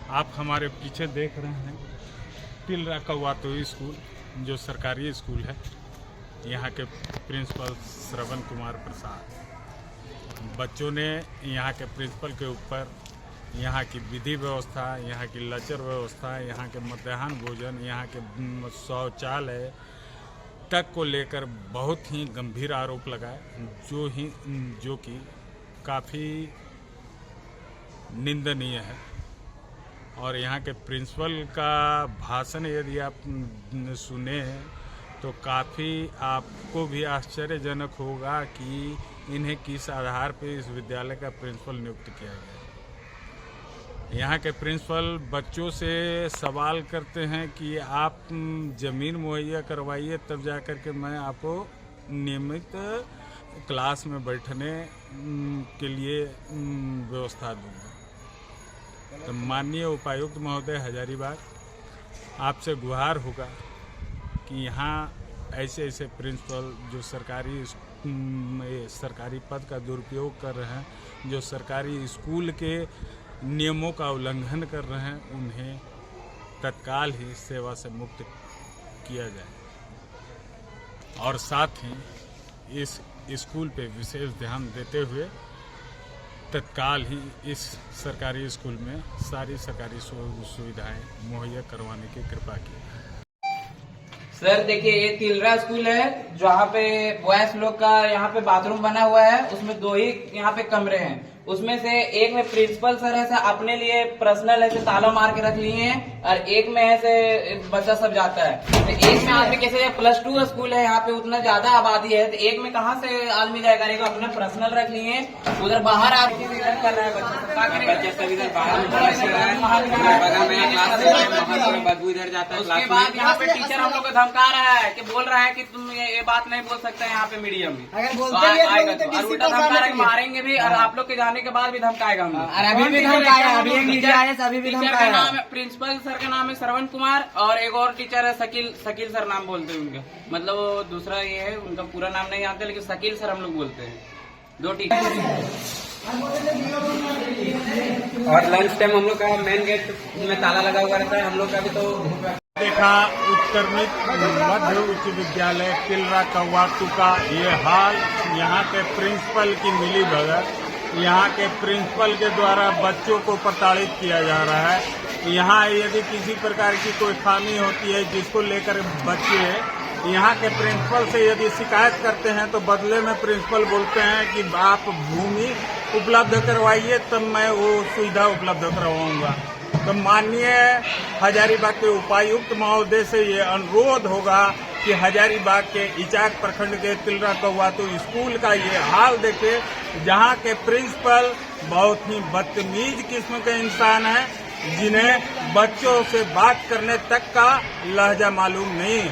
आप हमारे पीछे देख रहे हैं तिलरा कौवातोई स्कूल, जो सरकारी स्कूल है। यहाँ के प्रिंसिपल श्रवण कुमार प्रसाद, बच्चों ने यहाँ के प्रिंसिपल के ऊपर यहाँ की विधि व्यवस्था, यहाँ की लचर व्यवस्था, यहाँ के मध्याह्न भोजन, यहाँ के शौचालय तक को लेकर बहुत ही गंभीर आरोप लगाए, जो कि काफ़ी निंदनीय है। और यहाँ के प्रिंसिपल का भाषण यदि आप सुने तो काफ़ी आपको भी आश्चर्यजनक होगा कि इन्हें किस आधार पर इस विद्यालय का प्रिंसिपल नियुक्त किया गया। यहाँ के प्रिंसिपल बच्चों से सवाल करते हैं कि आप ज़मीन मुहैया करवाइए, तब जा कर के मैं आपको नियमित क्लास में बैठने के लिए व्यवस्था दूँगा। तो माननीय उपायुक्त महोदय हजारीबाग, आपसे गुहार होगा कि यहाँ ऐसे प्रिंसिपल जो सरकारी पद का दुरुपयोग कर रहे हैं, जो सरकारी स्कूल के नियमों का उल्लंघन कर रहे हैं, उन्हें तत्काल ही सेवा से मुक्त किया जाए और साथ ही इस स्कूल पे विशेष ध्यान देते हुए तत्काल ही इस सरकारी स्कूल में सारी सरकारी सुविधाएं मुहैया करवाने की कृपा की। सर देखिए, ये तिलरा स्कूल है जहाँ पे बॉयज लोग का यहाँ पे बाथरूम बना हुआ है। उसमें 2 ही यहाँ पे कमरे हैं। उसमें से एक में प्रिंसिपल सर ऐसे अपने लिए पर्सनल ऐसे ताला मार के रख लिए हैं और एक में ऐसे बच्चा सब जाता है। तो एक में आदमी कैसे, +2 स्कूल है यहाँ पे, उतना ज्यादा आबादी है, तो एक में कहाँ से आदमी जाएगा। एक अपना पर्सनल रख लिए हैं, उधर बाहर आदमी इधर कर रहा है बच्चे सब इधर बाहर बदबू इधर जाता है। उसके बाद यहाँ पे टीचर हम लोग को धमका रहा है कि बोल रहा है कि तुम ये बात नहीं बोल सकते यहाँ पे मीडियम में, अगर बोलते और उल्टा धमका रहा है, मारेंगे भी और आप लोग के जाने के बाद भी धमकाएगा हम लोग। अभी भी धमकाया, अभी एक टीचर आया, अभी भी धमकाया। प्रिंसिपल सर का नाम है श्रवण कुमार और एक और टीचर है शकील सर नाम बोलते हैं उनका, मतलब दूसरा ये है, उनका पूरा नाम नहीं जानते लेकिन शकील सर हम लोग बोलते हैं। 2 टीचर और लंच टाइम हम लोग का मेन गेट में ताला लगा हुआ रहता है। हम लोग का भी तो देखा उत्तर मध्य उच्च विद्यालय तिलरा कौवातोई का ये हाल। यहाँ के प्रिंसिपल की मिलीभगत, यहाँ के प्रिंसिपल के द्वारा बच्चों को प्रताड़ित किया जा रहा है। यहाँ यदि किसी प्रकार की कोई खामी होती है जिसको लेकर बच्चे यहाँ के प्रिंसिपल से यदि शिकायत करते हैं तो बदले में प्रिंसिपल बोलते हैं कि आप भूमि उपलब्ध करवाइए, तब मैं वो सुविधा उपलब्ध करवाऊंगा। तो माननीय हजारीबाग के उपायुक्त महोदय से ये अनुरोध होगा कि हजारीबाग के इचाक प्रखंड के तिलरा कौवातोई स्कूल का ये हाल देखे, जहाँ के प्रिंसिपल बहुत ही बदतमीज किस्म के इंसान हैं, जिन्हें बच्चों से बात करने तक का लहजा मालूम नहीं।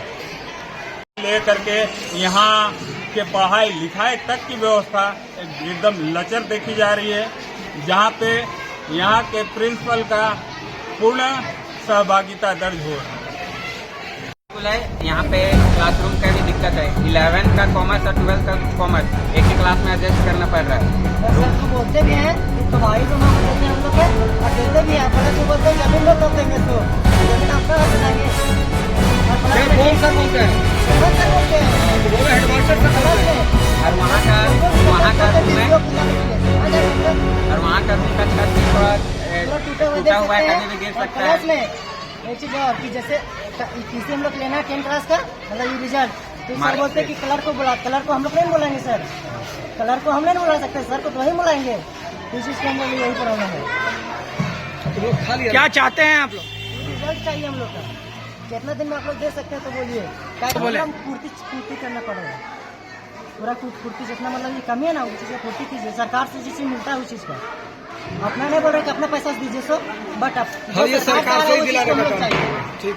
लेकर के यहाँ के पढ़ाई लिखाई तक की व्यवस्था एकदम लचर देखी जा रही है, जहाँ पे यहाँ के प्रिंसिपल का पूर्ण सहभागिता दर्ज हो रहा है। यहाँ पे क्लासरूम का भी दिक्कत है। 11 का कॉमर्स और 12 का कॉमर्स एक ही क्लास में एडजस्ट करना पड़ रहा है। तो बोलते भी हैं तो भाई तो हम लोग और देते भी हैं, पहले तो बोलते हैं जमीन लोग देंगे तो जमीन आपका बनाएंगे। कौन सर बोलते हैं? हेडमास्टर और वहाँ का रूम है और वहाँ का रूम का छत थोड़ा टूटा हुआ है, कभी भी गिर सकता है। एक चीज और कि जैसे किसी हम लोग लेना है 10 क्लास का, मतलब ये रिजल्ट, तो सर बोलते हैं कि कलर को हम लोग नहीं बुलाएंगे सर, कलर को हम नहीं बुला सकते, सर को तो वही बुलाएंगे। इस चीज के अंदर भी यही प्रॉब्लम है। क्या चाहते हैं आप लोग? रिजल्ट चाहिए हम लोग का, कितना दिन में आप लोग दे सकते हैं तो बोलिए। हम पूर्ति करना पड़ेगा, पूरा पूर्ति जितना मतलब ये कमी है ना उस चीज का पूर्ति कीजिए। सरकार से जिस चीज मिलता है उस चीज का, अपना नहीं बोल रहे कि अपना पैसा दीजिए सो, बट अब ये सरकार से ही दिलाने का काम। ठीक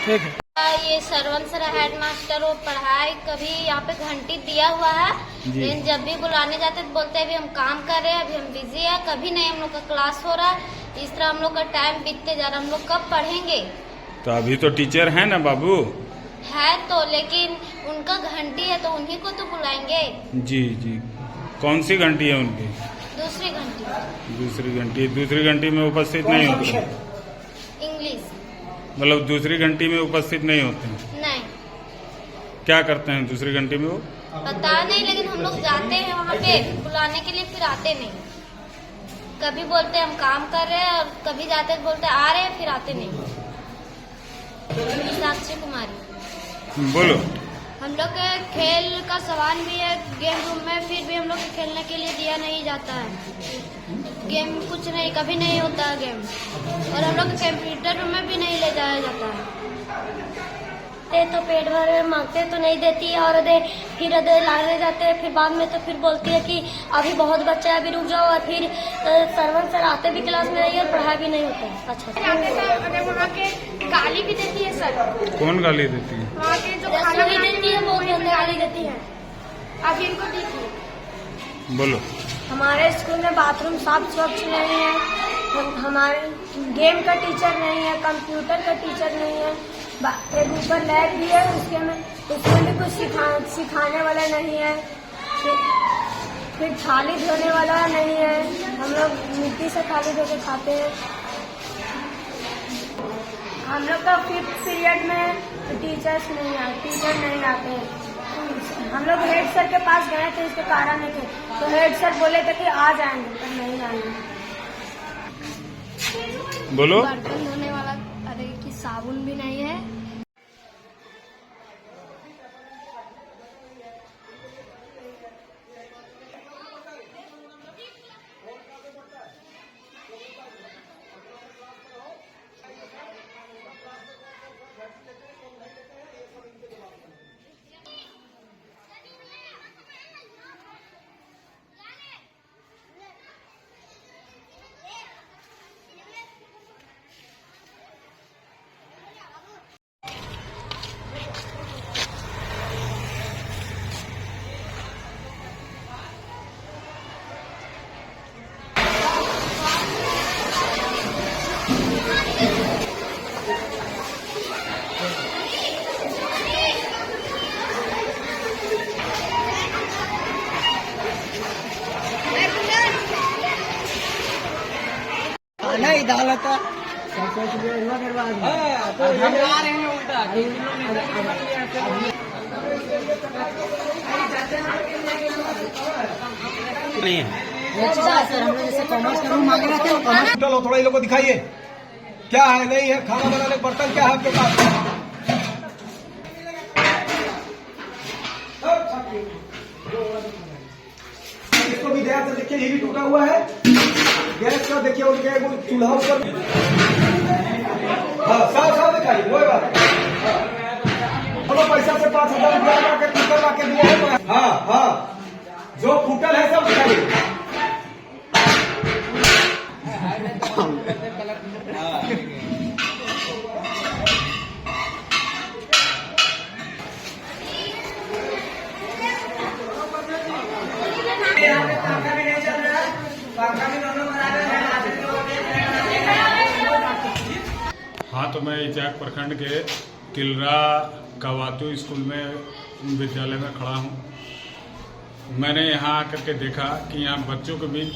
है। ये श्रवण सर हेडमास्टर, वो पढ़ाई कभी यहाँ पे घंटी दिया हुआ है, लेकिन जब भी बुलाने जाते तो बोलते हैं अभी हम काम कर रहे हैं, अभी हम बिजी है, कभी नहीं हम लोग का क्लास हो रहा है। इस तरह हम लोग का टाइम बीतते जा रहा है, हम लोग कब पढ़ेंगे? तो अभी तो टीचर है ना बाबू? है तो, लेकिन उनका घंटी है तो उन्हीं को तो बुलाएंगे। जी। कौन सी घंटी है उनकी? दूसरी घंटी। दूसरी घंटी में उपस्थित नहीं होती। मतलब दूसरी घंटी में उपस्थित नहीं होते हैं? नहीं, क्या करते हैं दूसरी घंटी में वो? पता नहीं, लेकिन हम लोग जाते हैं वहाँ पे बुलाने के लिए, फिर आते नहीं। कभी बोलते हम काम कर रहे हैं और कभी जाते बोलते आ रहे हैं, फिर आते नहीं। साक्षी कुमारी। बोलो। हम लोग के खेल का सामान भी है गेम रूम में, फिर भी हम लोग को खेलने के लिए दिया नहीं जाता है। गेम कुछ नहीं, कभी नहीं होता है गेम। और हम लोग कंप्यूटर रूम में भी नहीं ले जाया जाता है। तो पेट भर मांगते तो नहीं देती है, और फिर लाने जाते हैं, फिर बाद में तो फिर बोलती है कि अभी बहुत बच्चा है, अभी रुक जाओ। और फिर सरवन सर आते भी क्लास में नहीं और पढ़ाई भी नहीं होता है। अच्छा, वहाँ के गाली भी देती है सर। कौन गाली देती है? वहाँ के जो खाना भी देती है वो भी गाली देती है। अभी इनको देखिए। बोलो। हमारे स्कूल में बाथरूम साफ स्वच्छ नहीं है, हमारे गेम का टीचर नहीं है, कंप्यूटर का टीचर नहीं है, एक ऊपर लैब भी है, उसमें भी कुछ सिखाने वाला नहीं है, फिर थाली धोने वाला नहीं है। हम लोग मिट्टी से थाली धो के खाते हैं। हम लोग का 5th पीरियड में टीचर नहीं आते हैं। हम लोग हेड सर के पास गए थे इसके कारण के, तो हेड सर बोले थे कि आ जाएंगे, पर नहीं आएंगे। बोलो। बर्तन धोने वाला कि साबुन भी नहीं है। नहीं अदालत नहीं है सर, हम लोग जैसे कॉमर्स का रूम मांगे रहते हैं, कॉमर्स चलो थोड़ा इन लोग को दिखाइए क्या है नहीं है, खाना बनाने के बर्तन क्या है आपके पास? इसको भी ध्यान से देखिए, ये भी टूटा हुआ है। गैस का देखिए, उनके चूल्हा ऊपर। हाँ साफ दिखाइए, कोई बात नहीं। पैसा से 5,000 रुपया लगा के कुकर ला के दिया है। हाँ जो फूटल है सब दिखाइए। हाँ, तो मैं इचाक प्रखंड के तिलरा कवातू स्कूल में विद्यालय में खड़ा हूँ। मैंने यहाँ आकर के देखा कि यहाँ बच्चों के बीच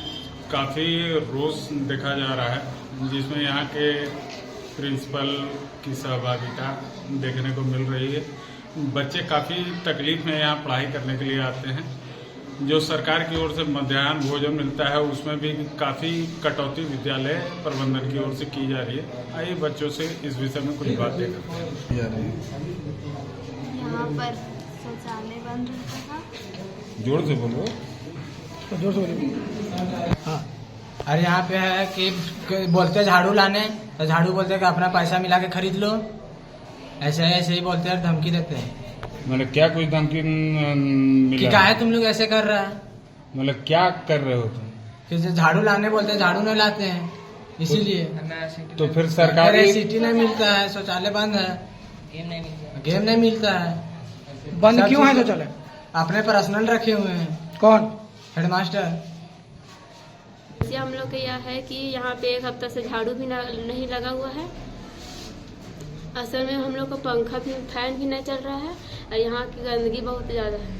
काफ़ी रोष देखा जा रहा है, जिसमें यहाँ के प्रिंसिपल की सहभागिता देखने को मिल रही है। बच्चे काफ़ी तकलीफ में यहाँ पढ़ाई करने के लिए आते हैं। जो सरकार की ओर से मध्याह्न भोजन मिलता है उसमें भी काफ़ी कटौती विद्यालय प्रबंधन की ओर से की जा रही है। आइए बच्चों से इस विषय में कुछ बातें करते हैं। यहाँ पर शौचालय बंद रहता था। जोर से बोलो। जोर से बोलो। हाँ, अरे यहाँ पे है कि बोलते झाड़ू लाने, तो झाड़ू बोलते कि अपना पैसा मिला के खरीद लो, ऐसे ही बोलते हैं, धमकी देते हैं। मतलब क्या कुछ धमकी मिला? कि काहे तुम लोग ऐसे कर रहा है? मतलब क्या कर रहे हो तुम? कि झाड़ू लाने बोलते हैं, झाड़ू नहीं लाते हैं, इसीलिए। तो फिर सरकारी सिटी नहीं मिलता है, शौचालय बंद है, गेम नहीं मिलता है। बंद क्यों है शौचालय? अपने पर्सनल रखे हुए हैं। कौन? हेडमास्टर। हम लोग का यह है कि यहाँ पे 1 हफ्ता से झाड़ू भी नहीं लगा हुआ है। असल में हम लोग को पंखा भी, फैन भी नहीं चल रहा है, और यहाँ की गंदगी बहुत ज़्यादा है।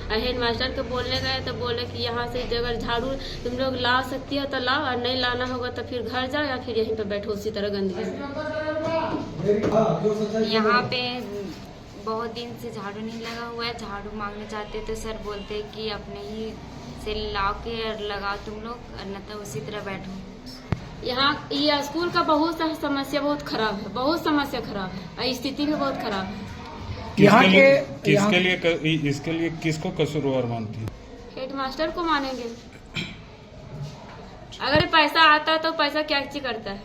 और हेड मास्टर को बोलने गए तो बोले कि यहाँ से अगर झाड़ू तुम लोग ला सकती हो तो लाओ, और नहीं लाना होगा तो फिर घर जाओ या फिर यहीं पे बैठो उसी तरह गंदगी से। यहाँ पे बहुत दिन से झाड़ू नहीं लगा हुआ है। झाड़ू मांगने जाते तो सर बोलते हैं कि अपने ही से ला के लगाओ तुम लोग, और न तो उसी तरह बैठो। यहाँ ये स्कूल का बहुत सा समस्या बहुत खराब है, बहुत समस्या खराब है और स्थिति भी बहुत खराब है। इसके लिए किसको कसूरवार मानती है? हेड मास्टर को मानेंगे। अगर पैसा आता है तो पैसा क्या चीज करता है?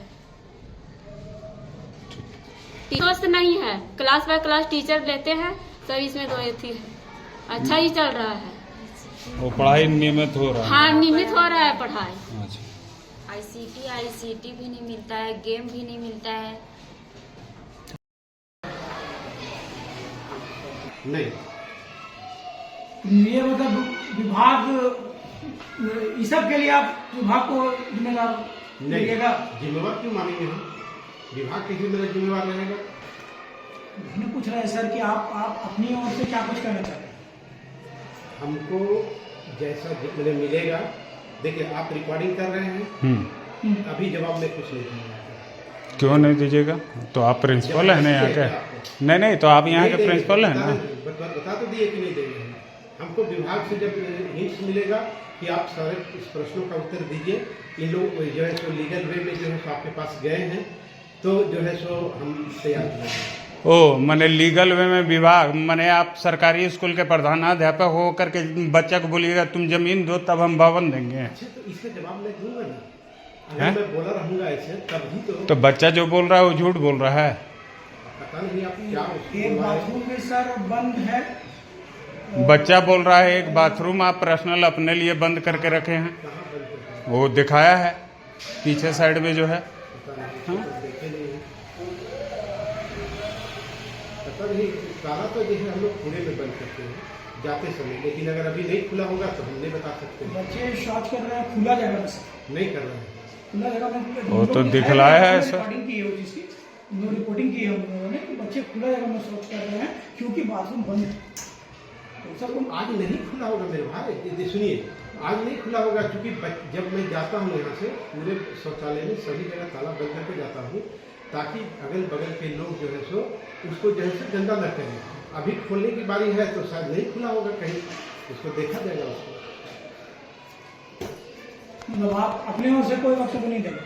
स्वस्थ नहीं है, क्लास बाय क्लास टीचर लेते हैं, सब इसमें दो थी है। अच्छा ही चल रहा है, वो पढ़ाई नियमित हो रहा है। हाँ नियमित हो रहा है पढ़ाई। अच्छा, आईसीटी भी नहीं मिलता है, गेम भी नहीं मिलता है। नहीं, ये मतलब विभाग इस सब के लिए आप विभाग को जिम्मेदार नहीं, जिम्मेवार क्यों मानेंगे हम? विभाग किसी मेरा जिम्मेवार रहेगा। हमने पूछ रहे हैं सर कि आप अपनी ओर से क्या कुछ करना चाहते हैं? हमको जैसा मुझे मिलेगा, देखिए आप रिकॉर्डिंग कर रहे हैं, अभी जवाब में कुछ नहीं दूंगा। क्यों नहीं दीजिएगा? तो आप प्रिंसिपल है ना यहाँ के? नहीं, तो आप यहाँ के प्रिंसिपल है ना? बता तो दिए कि नहीं देंगे। हमको विभाग से जब हिंट्स मिलेगा कि आप सारे इस प्रश्नों का उत्तर दीजिए, इन लोग जो है सो लीगल वे में जो है सो आपके पास गए हैं, तो जो है सो हम तैयार हैं। ओ मैंने लीगल वे में विभाग मैंने आप सरकारी स्कूल के प्रधानाध्यापक हो करके बच्चा को बोलिएगा तुम जमीन दो तब हम भवन देंगे। अच्छा, तो इसका जवाब मैं दूंगा ना, अगर मैं बोला रहूंगा ऐसे तभी तो बच्चा जो बोल रहा है वो झूठ बोल रहा है। पता नहीं आप क्या एक बाथरूम में सर बंद है, बच्चा बोल रहा है एक बाथरूम आप पर्सनल अपने लिए बंद करके रखे हैं, वो दिखाया है पीछे साइड में जो है। देखे नहीं है, पता नहीं। ताला तो जैसे हम लोग खुले में बंद करते हैं जाते समय, लेकिन अगर अभी नहीं खुला होगा तो हम नहीं बता सकते। बच्चे शौच कर रहे हैं खुला जगह में, नहीं कर रहे हैं खुला जगह में। वो तो दिखलाया है सर, रिकॉर्डिंग की है जिसकी रिपोर्टिंग की है उन लोगों ने कि बच्चे खुला जगह में शौच कर रहे हैं क्योंकि बाथरूम बंद है। तो सर आज नहीं खुला होगा मेरे भाई, सुनिए, आज नहीं खुला होगा क्योंकि जब मैं जाता हूँ यहाँ से पूरे शौचालय में सभी जगह ताला बंद करके जाता हूँ, ताकि अगल बगल के लोग जो है सो उसको जो है सो गंदा न करें। अभी खोलने की बारी है तो शायद नहीं खुला होगा, कहीं उसको देखा जाएगा उसको। मतलब आप अपने ओर से कोई वक्तव्य नहीं देंगे?